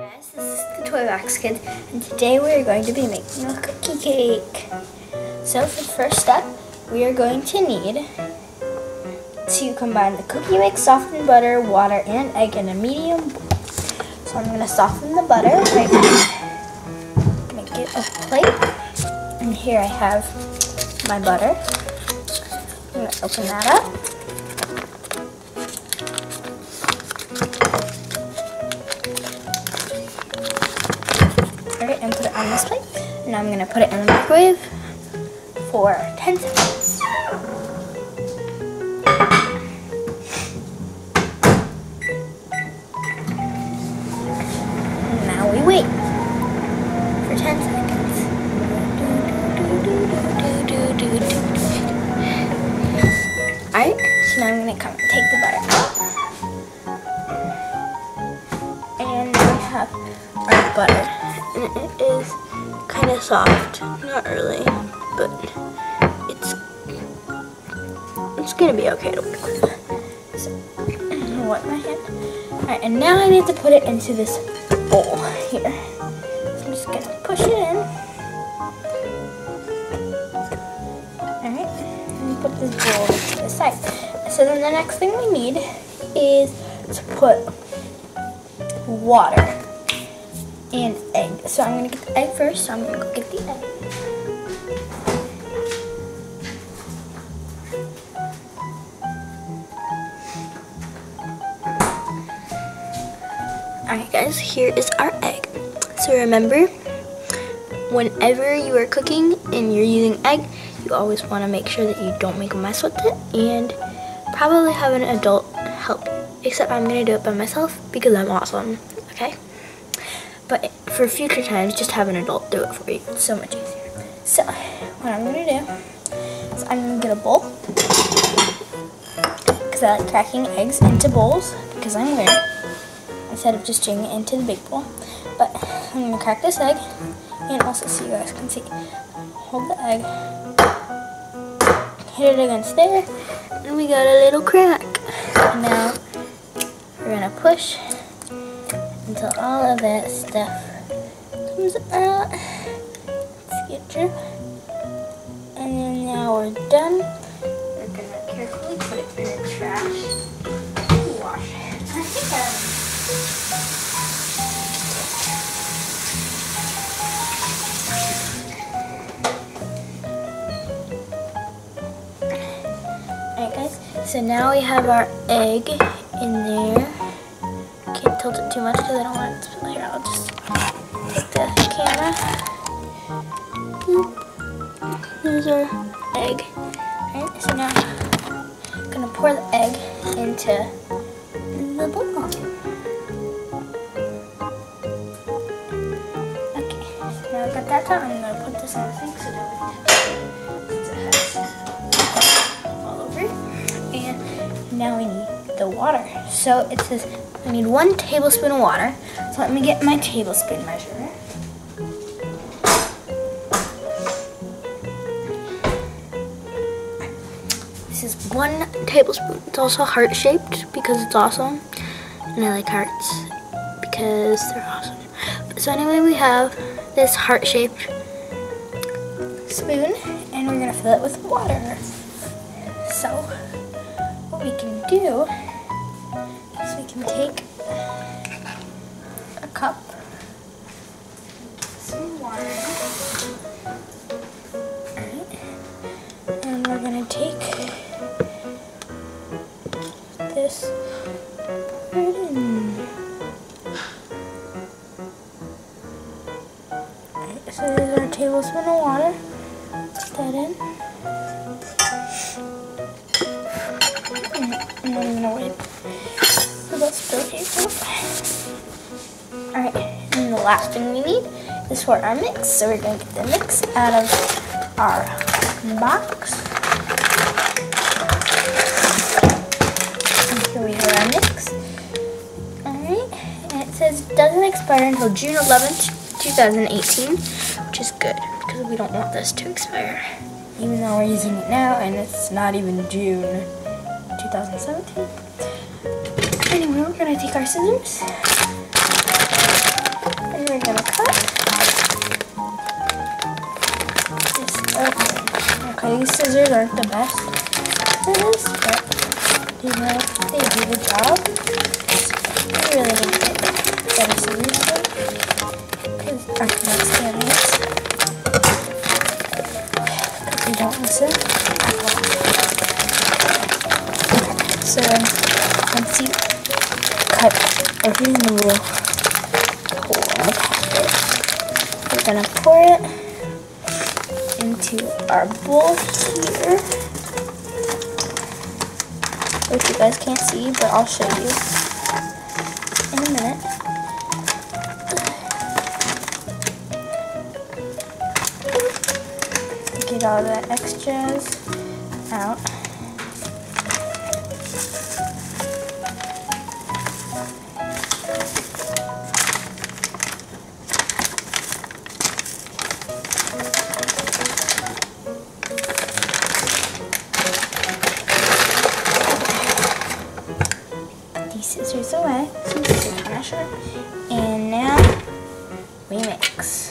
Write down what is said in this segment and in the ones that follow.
Guys, this is the Toybox Kids, and today we are going to be making a cookie cake. So for the first step, we are going to need to combine the cookie mix, softened butter, water, and egg in a medium bowl. So I'm going to soften the butter right now, make it a plate, and here I have my butter. I'm going to open that up. And put it on this plate. And now I'm going to put it in the microwave for 10 seconds. And now we wait for 10 seconds. Alright, so now I'm going to take the butter out. And we have our butter. And it is kind of soft, not really, but it's gonna be okay to work with. So I'm gonna wipe my hand. Alright, and now I need to put it into this bowl here. So I'm just gonna push it in. Alright, and put this bowl to the side. So then the next thing we need is to put water and egg. So I'm going to get the egg first, so I'm going to go get the egg. Alright guys, here is our egg. So remember, whenever you are cooking and you're using egg, you always want to make sure that you don't make a mess with it, and probably have an adult help you. Except I'm going to do it by myself because I'm awesome, okay? But for future times, just have an adult do it for you. It's so much easier. So, what I'm going to do is I'm going to get a bowl. Because I like cracking eggs into bowls. Because I'm weird. Instead of just doing it into the big bowl. But I'm going to crack this egg. And also, so you guys can see. Hold the egg. Hit it against there. And we got a little crack. And now, we're going to push until all of that stuff comes out. Let's get drip. And then now we're done. We're gonna carefully put it in the trash. Wash it. Alright guys, so now we have our egg in there. Can't tilt it too much because I don't want it to spill. Here, I'll just take the camera. Boop. There's our egg. Alright, so now I'm going to pour the egg into the bowl. Okay, so now I've got that done. I'm going to put this in the sink so that it has all over it. And now we need the water. So it says I need 1 tablespoon of water. So let me get my tablespoon measure. This is 1 tablespoon. It's also heart-shaped because it's awesome. And I like hearts because they're awesome. So anyway, we have this heart-shaped spoon and we're going to fill it with water. So what we can do, we can take a cup, some water, and we're going to take this right in. So there's our tablespoon of water. Put that in. And then I'm going to wipe. Alright, and the last thing we need is for our mix. So we're going to get the mix out of our box. And here we have our mix. Alright, and it says it doesn't expire until June 11th, 2018, which is good because we don't want this to expire. Even though we're using it now and it's not even June 2017. Anyway, we're going to take our scissors these scissors aren't the best for this, but you know, they do the job. I really need to get better scissors though, because I'm not serious. If you don't listen, I will. So once you cut every little hole in the packet, we're gonna pour it into our bowl here, which you guys can't see, but I'll show you in a minute. Get all the extras out. Scissors away, since these are kind of short. And now we mix.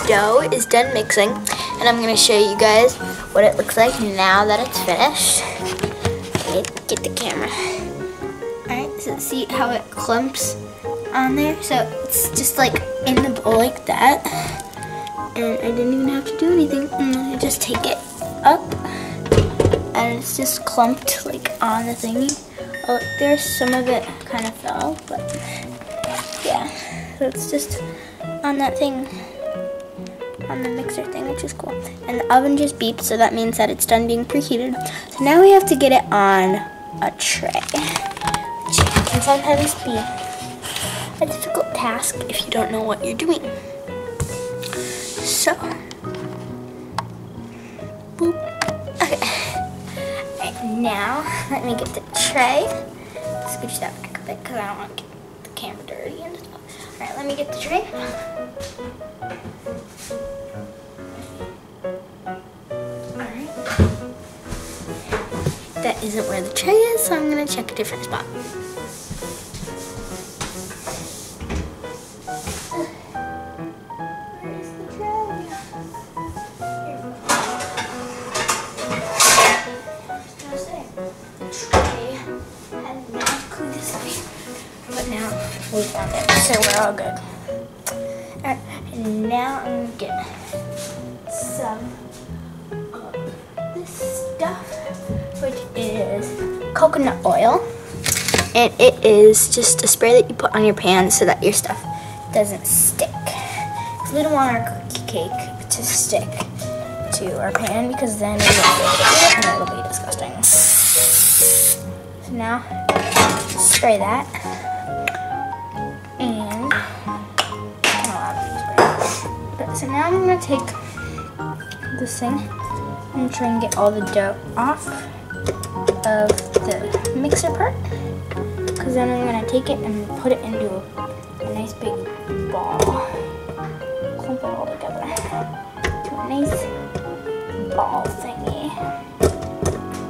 Dough is done mixing, and I'm going to show you guys what it looks like now that it's finished. Okay, get the camera. Alright, so see how it clumps on there? So it's just like in the bowl like that, and I didn't even have to do anything. I just take it up, and it's just clumped like on the thingy. Oh, there's some of it kind of fell, but yeah, so it's just on that thing, on the mixer thing, which is cool. And the oven just beeped, so that means that it's done being preheated. So now we have to get it on a tray, which can sometimes be a difficult task if you don't know what you're doing. So, boop. Okay. Alright, now let me get the tray. Scooch that back a bit because I don't want to get the camera dirty and stuff. Alright, let me get the tray. That isn't where the tray is, so I'm going to check a different spot. Where's the tray? Here. I was going to say, the tray had magically disappeared, but now we found it, so we're all good. Alright, and now I'm going to get some of this stuff, which is coconut oil, and it is just a spray that you put on your pan so that your stuff doesn't stick. Because we don't want our cookie cake to stick to our pan, because then it'll be disgusting. So now spray that, and so now I'm gonna take this thing and try and get all the dough off of the mixer part, because then I'm going to take it and put it into a nice big ball. Clump it all together to a nice ball thingy.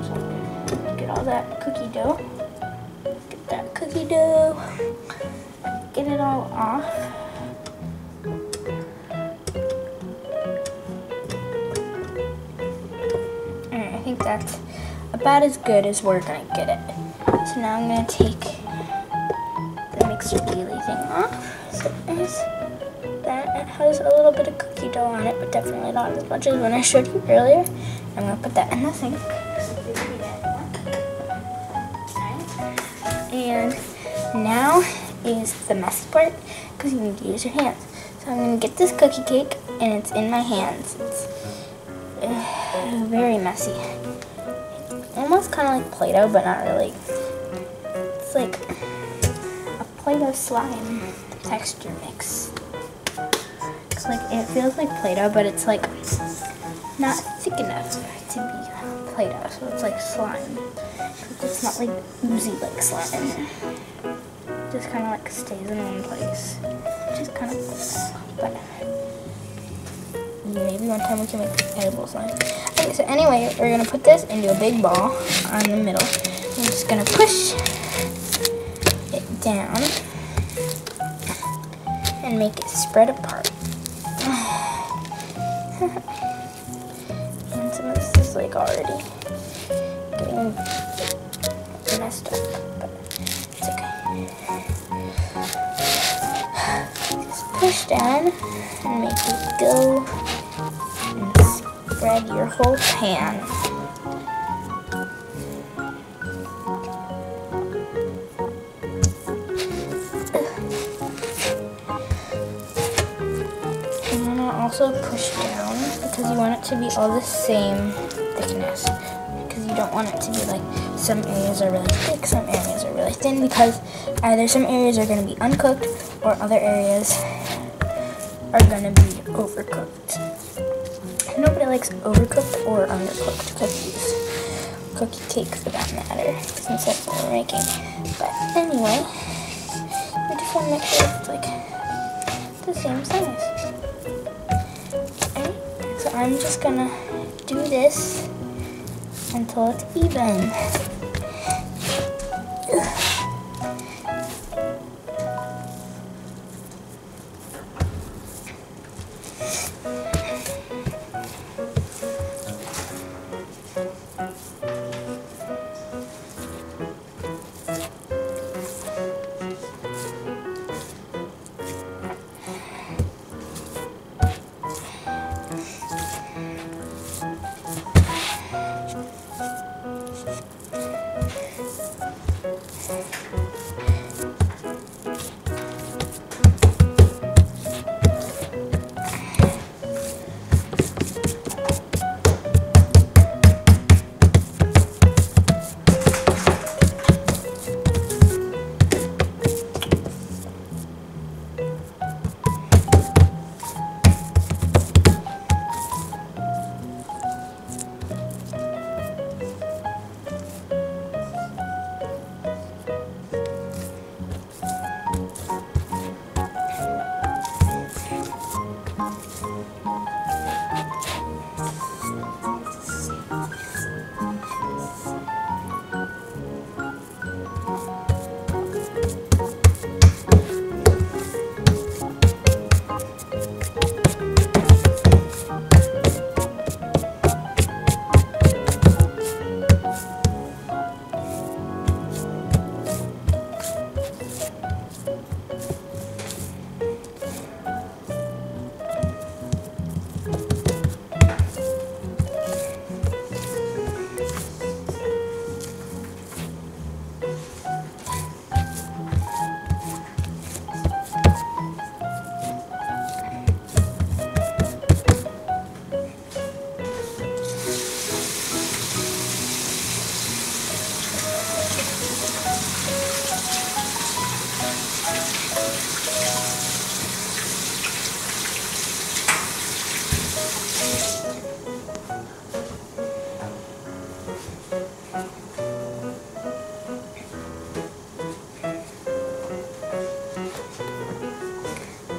So get all that cookie dough. Get that cookie dough. Get it all off. Alright, I think that's about as good as we're gonna get it. So now I'm gonna take the mixer wheelie thing off. So there's that. It has a little bit of cookie dough on it, but definitely not as much as when I showed you earlier. I'm gonna put that in the sink. And now is the messy part, because you need to use your hands. So So I'm gonna get this cookie cake, and it's in my hands. It's very messy. Almost kind of like Play-Doh, but not really. It's like a Play-Doh slime texture mix. It's like, it feels like Play-Doh, but it's like not thick enough to be Play-Doh, so it's like slime. It's not like oozy like slime. It just kind of like stays in one place, which is kind of cool. But maybe one time we can make edible slime. Okay, so anyway, we're gonna put this into a big ball on the middle. I'm just gonna push it down and make it spread apart. And some of this is like already getting messed up, but it's okay. Just push down and make it go and spread your whole pan. And then I'll also push down because you want it to be all the same thickness. Because you don't want it to be like some areas are really thick, some areas are really thin, because either some areas are going to be uncooked or other areas are going to be overcooked. Nobody likes overcooked or undercooked cookies. Cookie cake for that matter, since that's what we're making. But anyway, we just want to make sure it's like the same size. Okay, so I'm just going to do this until it's even.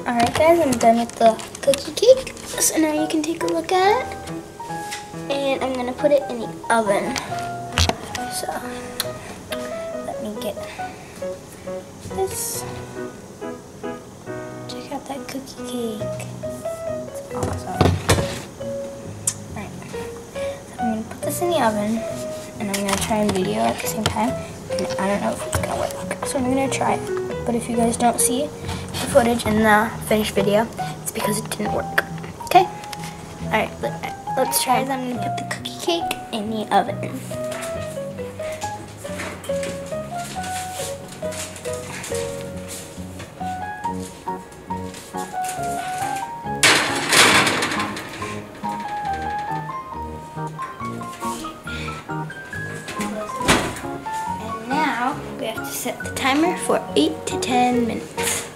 Alright guys, I'm done with the cookie cake. So now you can take a look at it. And I'm gonna put it in the oven. So let me get this. Check out that cookie cake. It's awesome. Alright. So I'm gonna put this in the oven and I'm gonna try and video at the same time. And I don't know if it's gonna work. So I'm gonna try it. But if you guys don't see the footage in the finished video, it's because it didn't work. Okay? Alright, let's try it. I'm gonna put the cookie cake in the oven. now we have to set the timer for 8 to 10 minutes.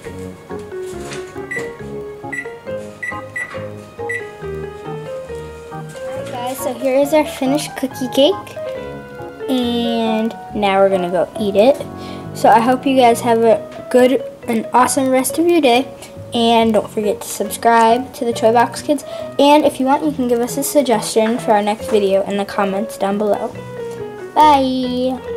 Alright guys, so here is our finished cookie cake. And now we're gonna go eat it. So I hope you guys have a good and awesome rest of your day. And don't forget to subscribe to the Toybox Kids. And if you want, you can give us a suggestion for our next video in the comments down below. Bye!